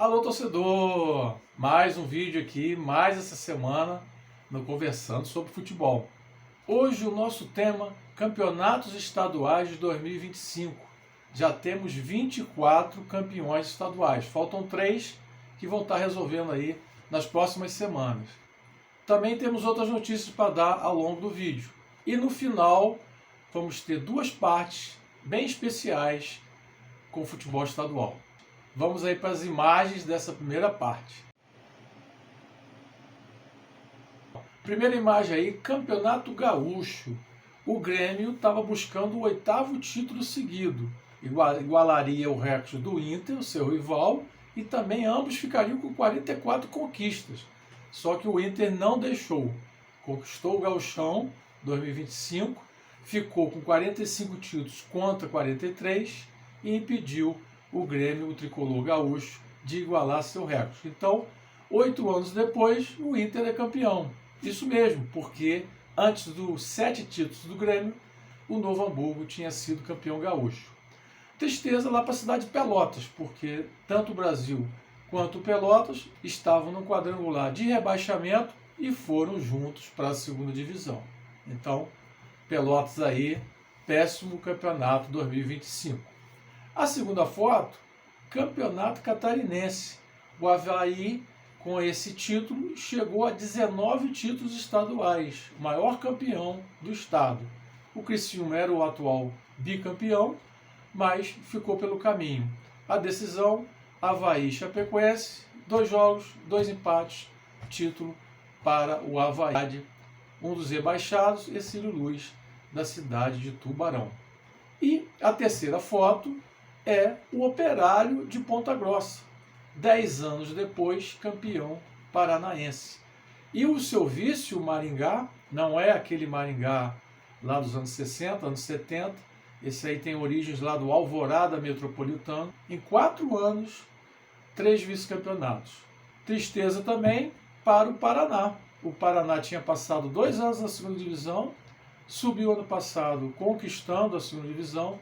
Alô, torcedor! Mais um vídeo aqui, mais essa semana, no Conversando sobre Futebol. Hoje o nosso tema, Campeonatos Estaduais de 2025. Já temos 24 campeões estaduais. Faltam 3 que vão estar resolvendo aí nas próximas semanas. Também temos outras notícias para dar ao longo do vídeo. E no final, vamos ter 2 partes bem especiais com o futebol estadual. Vamos aí para as imagens dessa primeira parte. Primeira imagem aí, Campeonato Gaúcho. O Grêmio estava buscando o 8º título seguido. Igualaria o recorde do Inter, o seu rival, e também ambos ficariam com 44 conquistas. Só que o Inter não deixou. Conquistou o Gauchão 2025, ficou com 45 títulos contra 43 e impediu o Grêmio, o tricolor gaúcho, de igualar seu recorde. Então, 8 anos depois, o Inter é campeão. Isso mesmo, porque antes dos 7 títulos do Grêmio, o Novo Hamburgo tinha sido campeão gaúcho. Tristeza lá para a cidade de Pelotas, porque tanto o Brasil quanto o Pelotas estavam no quadrangular de rebaixamento e foram juntos para a segunda divisão. Então, Pelotas aí, péssimo campeonato 2025. A segunda foto, Campeonato Catarinense. O Avaí, com esse título, chegou a 19 títulos estaduais, o maior campeão do estado. O Criciúma era o atual bicampeão, mas ficou pelo caminho. A decisão, Avaí e Chapecoense, 2 jogos, 2 empates, título para o Avaí, um dos rebaixados, e Cílio Luz, da cidade de Tubarão. E a terceira foto é o Operário de Ponta Grossa, 10 anos depois, campeão paranaense. E o seu vice, o Maringá, não é aquele Maringá lá dos anos 60, anos 70, esse aí tem origens lá do Alvorada Metropolitano. Em 4 anos, 3 vice-campeonatos. Tristeza também para o Paraná. O Paraná tinha passado 2 anos na segunda divisão, subiu ano passado conquistando a segunda divisão,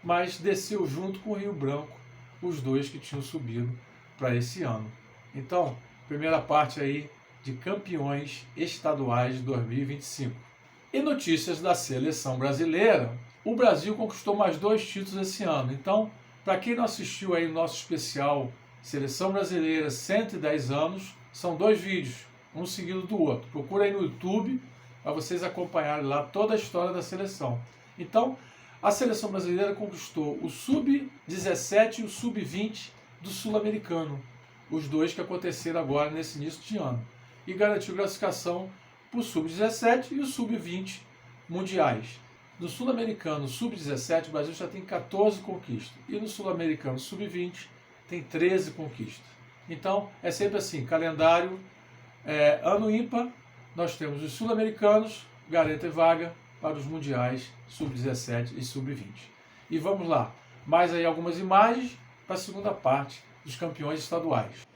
mas desceu junto com o Rio Branco, os 2 que tinham subido para esse ano. Então, primeira parte aí de campeões estaduais de 2025. E notícias da seleção brasileira, o Brasil conquistou mais 2 títulos esse ano. Então, para quem não assistiu aí o nosso especial Seleção Brasileira 110 anos, são 2 vídeos, um seguido do outro. Procura aí no YouTube para vocês acompanharem lá toda a história da seleção. Então, a seleção brasileira conquistou o Sub-17 e o Sub-20 do Sul-Americano, os 2 que aconteceram agora nesse início de ano, e garantiu classificação para o Sub-17 e o Sub-20 mundiais. No Sul-Americano Sub-17, o Brasil já tem 14 conquistas, e no Sul-Americano Sub-20 tem 13 conquistas. Então, é sempre assim, calendário ano ímpar, nós temos os sul-americanos, garantem vaga para os mundiais Sub-17 e Sub-20. E vamos lá, mais aí algumas imagens para a segunda parte dos campeões estaduais.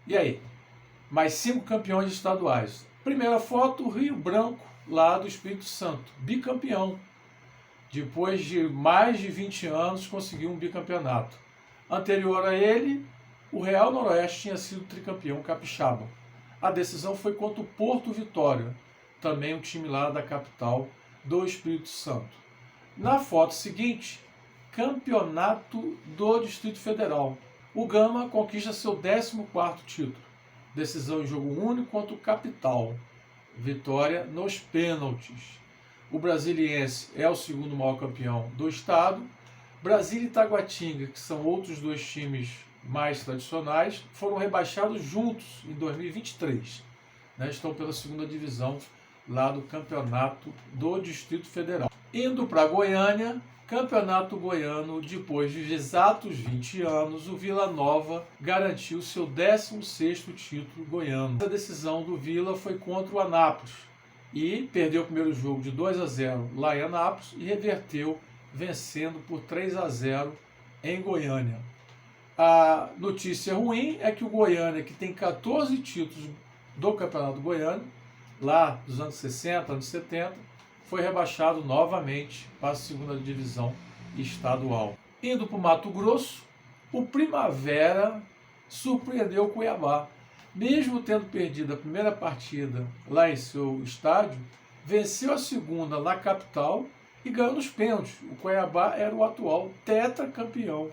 E aí, mais 5 campeões estaduais. Primeira foto, Rio Branco, lá do Espírito Santo, bicampeão. Depois de mais de 20 anos, conseguiu um bicampeonato. Anterior a ele, o Real Noroeste tinha sido tricampeão capixaba. A decisão foi contra o Porto Vitória, também um time lá da capital do Espírito Santo. Na foto seguinte, Campeonato do Distrito Federal. O Gama conquista seu 14º título. Decisão em jogo único contra o Capital. Vitória nos pênaltis. O Brasiliense é o 2º maior campeão do estado. Brasília e Taguatinga, que são outros 2 times mais tradicionais, foram rebaixados juntos em 2023. Estão pela 2ª divisão lá do Campeonato do Distrito Federal. Indo para Goiânia, Campeonato Goiano, depois de exatos 20 anos, o Vila Nova garantiu seu 16º título goiano. A decisão do Vila foi contra o Anápolis e perdeu o primeiro jogo de 2-0 lá em Anápolis e reverteu vencendo por 3-0 em Goiânia. A notícia ruim é que o Goiânia, que tem 14 títulos do Campeonato Goiano, lá dos anos 60, anos 70, foi rebaixado novamente para a segunda divisão estadual. Indo para o Mato Grosso, o Primavera surpreendeu o Cuiabá. Mesmo tendo perdido a primeira partida lá em seu estádio, venceu a segunda na capital e ganhou nos pênaltis. O Cuiabá era o atual tetracampeão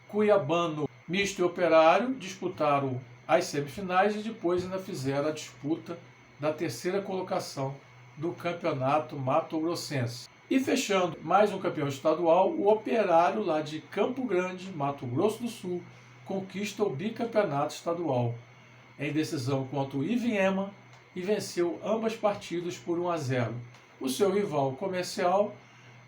cuiabano. Misto e Operário disputaram as semifinais e depois ainda fizeram a disputa da terceira colocação do campeonato mato-grossense. E fechando mais um campeão estadual, o Operário lá de Campo Grande, Mato Grosso do Sul, conquista o bicampeonato estadual em decisão contra o Ivinhema e venceu ambas partidas por 1-0. O seu rival Comercial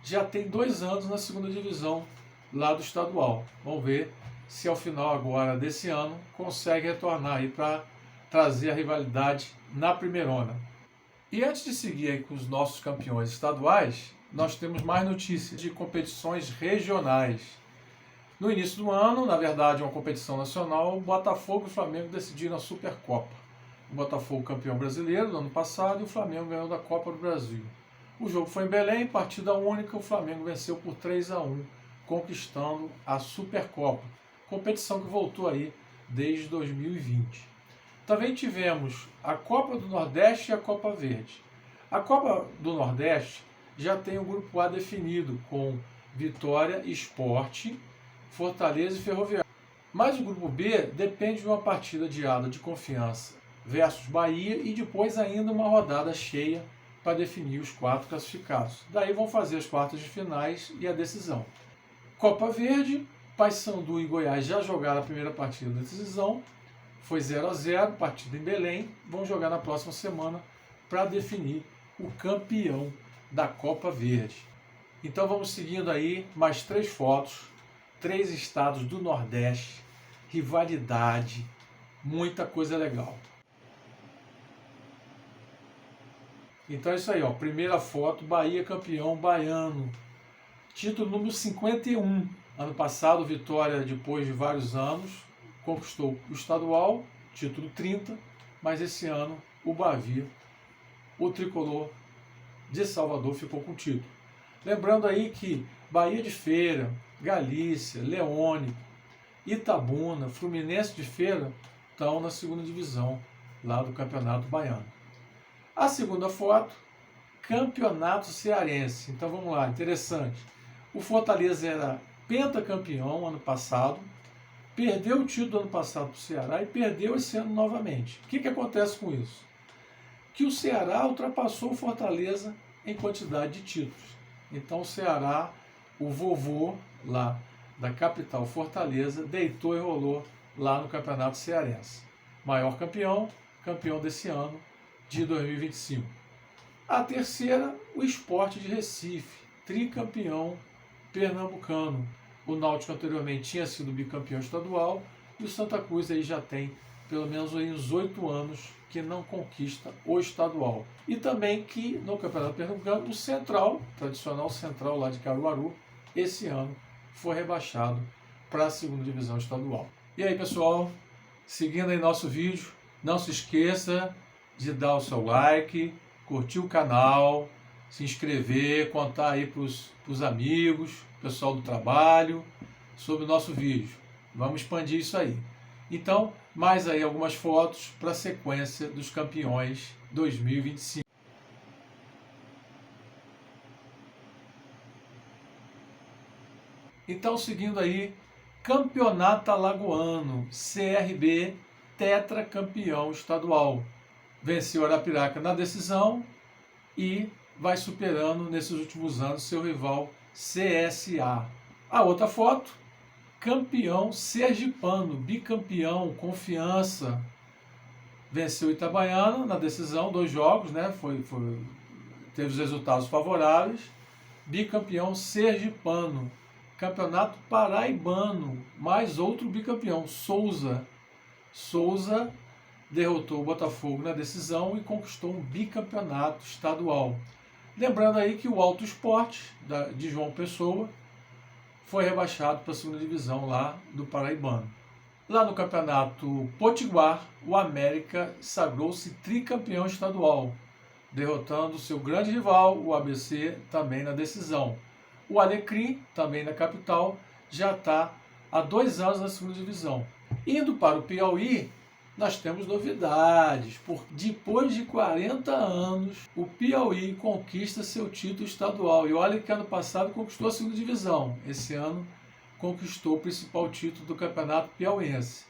já tem 2 anos na segunda divisão lá do estadual. Vamos ver se ao final agora desse ano consegue retornar aí para trazer a rivalidade na primeirona. E antes de seguir aí com os nossos campeões estaduais, nós temos mais notícias de competições regionais. No início do ano, na verdade uma competição nacional, o Botafogo e o Flamengo decidiram a Supercopa. O Botafogo campeão brasileiro no ano passado e o Flamengo ganhou da Copa do Brasil. O jogo foi em Belém, partida única, o Flamengo venceu por 3-1, conquistando a Supercopa. Competição que voltou aí desde 2020. Também tivemos a Copa do Nordeste e a Copa Verde. A Copa do Nordeste já tem o grupo A definido com Vitória, Sport, Fortaleza e Ferroviária. Mas o grupo B depende de uma partida adiada de Confiança versus Bahia e depois ainda uma rodada cheia para definir os 4 classificados. Daí vão fazer as quartas de finais e a decisão. Copa Verde, Paysandu e Goiás já jogaram a primeira partida da decisão. Foi 0-0, partida em Belém. Vão jogar na próxima semana para definir o campeão da Copa Verde. Então vamos seguindo aí mais 3 fotos, 3 estados do Nordeste, rivalidade, muita coisa legal. Então é isso aí, ó. Primeira foto, Bahia campeão baiano. Título número 51. Ano passado, Vitória, depois de vários anos, conquistou o estadual, título 30, mas esse ano o Bahia, o tricolor de Salvador, ficou com o título. Lembrando aí que Bahia de Feira, Galícia, Leônico, Itabuna, Fluminense de Feira estão na segunda divisão lá do Campeonato Baiano. A segunda foto, Campeonato Cearense. Então vamos lá, interessante. O Fortaleza era pentacampeão ano passado, perdeu o título ano passado para o Ceará e perdeu esse ano novamente. O que acontece com isso? Que o Ceará ultrapassou o Fortaleza em quantidade de títulos. Então o Ceará, o vovô lá da capital Fortaleza, deitou e rolou lá no Campeonato Cearense. Maior campeão, campeão desse ano de 2025. A terceira, o Sport de Recife, tricampeão pernambucano. O Náutico anteriormente tinha sido bicampeão estadual e o Santa Cruz aí já tem pelo menos aí uns 8 anos que não conquista o estadual. E também que no Campeonato Pernambucano, o Central, tradicional Central lá de Caruaru, esse ano foi rebaixado para a segunda divisão estadual. E aí, pessoal, seguindo aí nosso vídeo, não se esqueça de dar o seu like, curtir o canal, se inscrever, contar aí para os amigos, pessoal do trabalho, sobre o nosso vídeo. Vamos expandir isso aí. Então, mais aí algumas fotos para a sequência dos campeões 2025. Então, seguindo aí, Campeonato Alagoano, CRB, tetracampeão estadual. Venceu Arapiraca na decisão e vai superando nesses últimos anos seu rival CSA. A outra foto, campeão sergipano, bicampeão, Confiança. Venceu Itabaiana na decisão, 2 jogos, né? Teve os resultados favoráveis. Bicampeão sergipano. Campeonato paraibano, mais outro bicampeão, Souza. Souza derrotou o Botafogo na decisão e conquistou um bicampeonato estadual. Lembrando aí que o Alto Esporte, de João Pessoa, foi rebaixado para a segunda divisão lá do Paraibano. Lá no Campeonato Potiguar, o América sagrou-se tricampeão estadual, derrotando seu grande rival, o ABC, também na decisão. O Alecrim, também da capital, já está há 2 anos na segunda divisão. Indo para o Piauí, nós temos novidades, porque depois de 40 anos, o Piauí conquista seu título estadual. E olha que ano passado conquistou a segunda divisão, esse ano conquistou o principal título do campeonato piauiense.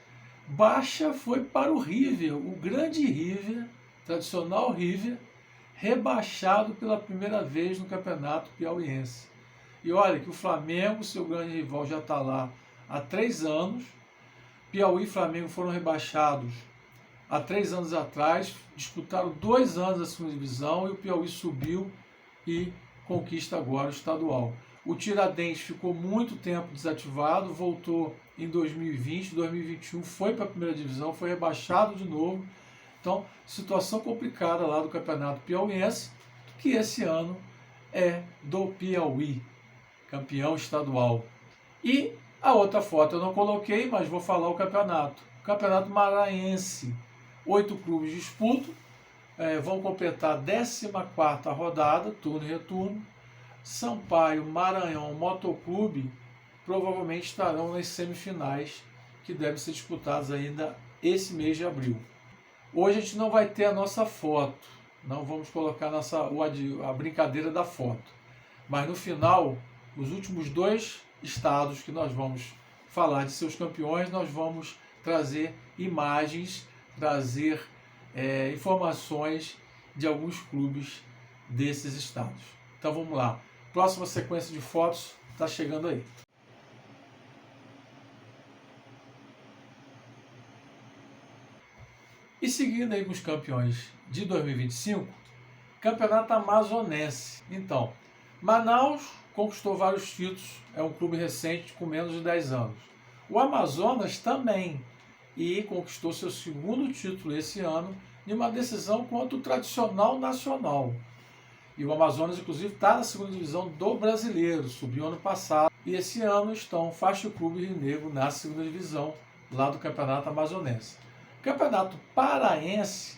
Baixa foi para o River, o grande River, tradicional River, rebaixado pela primeira vez no campeonato piauiense. E olha que o Flamengo, seu grande rival, já está lá há 3 anos. Piauí e Flamengo foram rebaixados há 3 anos atrás, disputaram 2 anos a segunda divisão e o Piauí subiu e conquista agora o estadual. O Tiradentes ficou muito tempo desativado, voltou em 2020, 2021, foi para a primeira divisão, foi rebaixado de novo. Então, situação complicada lá do campeonato piauiense, que esse ano é do Piauí, campeão estadual. E a outra foto eu não coloquei, mas vou falar o campeonato. O campeonato maranhense, 8 clubes disputam, vão completar a 14ª rodada, turno e retorno. Sampaio, Maranhão, Motoclube provavelmente estarão nas semifinais, que devem ser disputadas ainda esse mês de abril. Hoje a gente não vai ter a nossa foto, não vamos colocar a brincadeira da foto, mas no final, os últimos 2 estados que nós vamos falar de seus campeões, nós vamos trazer imagens, trazer informações de alguns clubes desses estados. Então vamos lá, próxima sequência de fotos está chegando aí. E seguindo aí com os campeões de 2025, campeonato amazonense. Então, Manaus conquistou vários títulos, é um clube recente com menos de 10 anos. O Amazonas também, e conquistou seu segundo título esse ano, em uma decisão contra o tradicional Nacional. E o Amazonas, inclusive, está na segunda divisão do Brasileiro, subiu ano passado, e esse ano estão Faixa Clube Rio Negro na segunda divisão, lá do campeonato amazonense. O campeonato paraense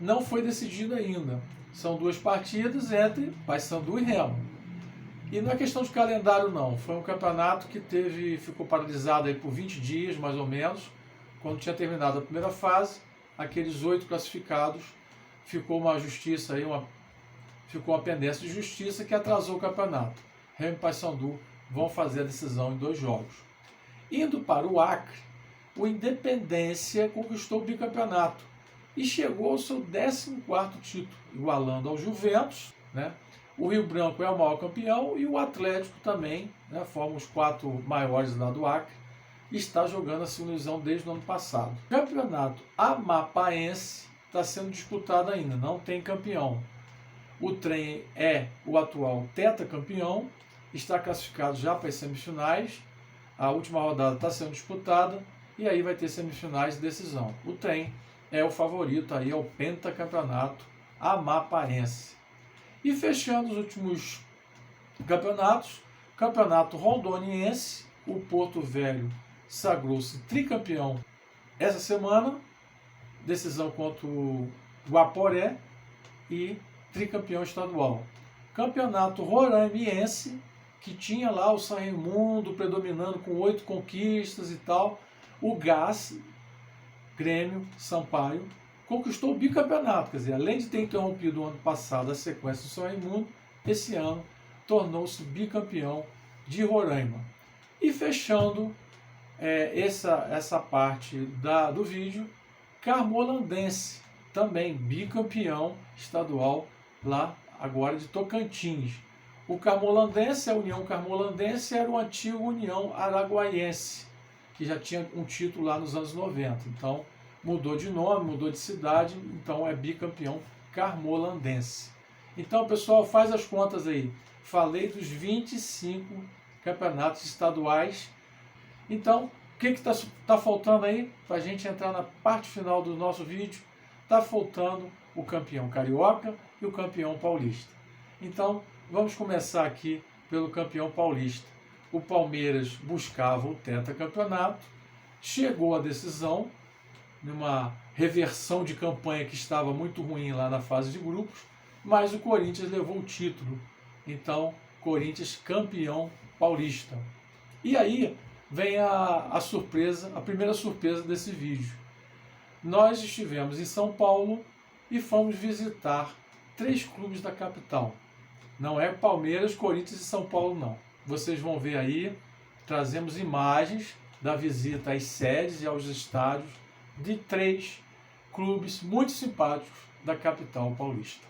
não foi decidido ainda. São 2 partidas entre Paysandu e Remo. E não é questão de calendário não, foi um campeonato que ficou paralisado aí por 20 dias, mais ou menos. Quando tinha terminado a primeira fase, aqueles 8 classificados, ficou uma pendência de justiça que atrasou o campeonato. Remo e Paysandu vão fazer a decisão em 2 jogos. Indo para o Acre, o Independência conquistou o bicampeonato e chegou ao seu 14º título, igualando ao Juventus, né? O Rio Branco é o maior campeão e o Atlético também, né? Formam os 4 maiores lá do Acre, e está jogando a segunda divisão desde o ano passado. O campeonato amapaense está sendo disputado ainda, não tem campeão. O Trem é o atual tetracampeão, está classificado já para as semifinais, a última rodada está sendo disputada, e aí vai ter semifinais de decisão. O Trem é o favorito aí ao pentacampeonato amapaense. E fechando os últimos campeonatos, campeonato rondoniense, o Porto Velho sagrou-se tricampeão essa semana, decisão contra o Guaporé e tricampeão estadual. Campeonato roraimense, que tinha lá o São Raimundo predominando com 8 conquistas e tal, o Gás, Grêmio, Sampaio, conquistou o bicampeonato, quer dizer, além de ter interrompido o ano passado a sequência do São Raimundo, esse ano tornou-se bicampeão de Roraima. E fechando essa parte do vídeo, Carmolandense, também bicampeão estadual lá agora de Tocantins. O Carmolandense, a União Carmolandense, era o antigo União Araguaiense, que já tinha um título lá nos anos 90. Então, mudou de nome, mudou de cidade, então é bicampeão carmolandense. Então, pessoal, faz as contas aí. Falei dos 25 campeonatos estaduais. Então, o que está faltando aí para a gente entrar na parte final do nosso vídeo? Está faltando o campeão carioca e o campeão paulista. Então, vamos começar aqui pelo campeão paulista. O Palmeiras buscava o tetracampeonato, chegou à decisão, numa reversão de campanha que estava muito ruim lá na fase de grupos, mas o Corinthians levou o título. Então, Corinthians campeão paulista. E aí vem a surpresa, a primeira surpresa desse vídeo. Nós estivemos em São Paulo e fomos visitar 3 clubes da capital. Não é Palmeiras, Corinthians e São Paulo, não. Vocês vão ver aí, trazemos imagens da visita às sedes e aos estádios de 3 clubes muito simpáticos da capital paulista.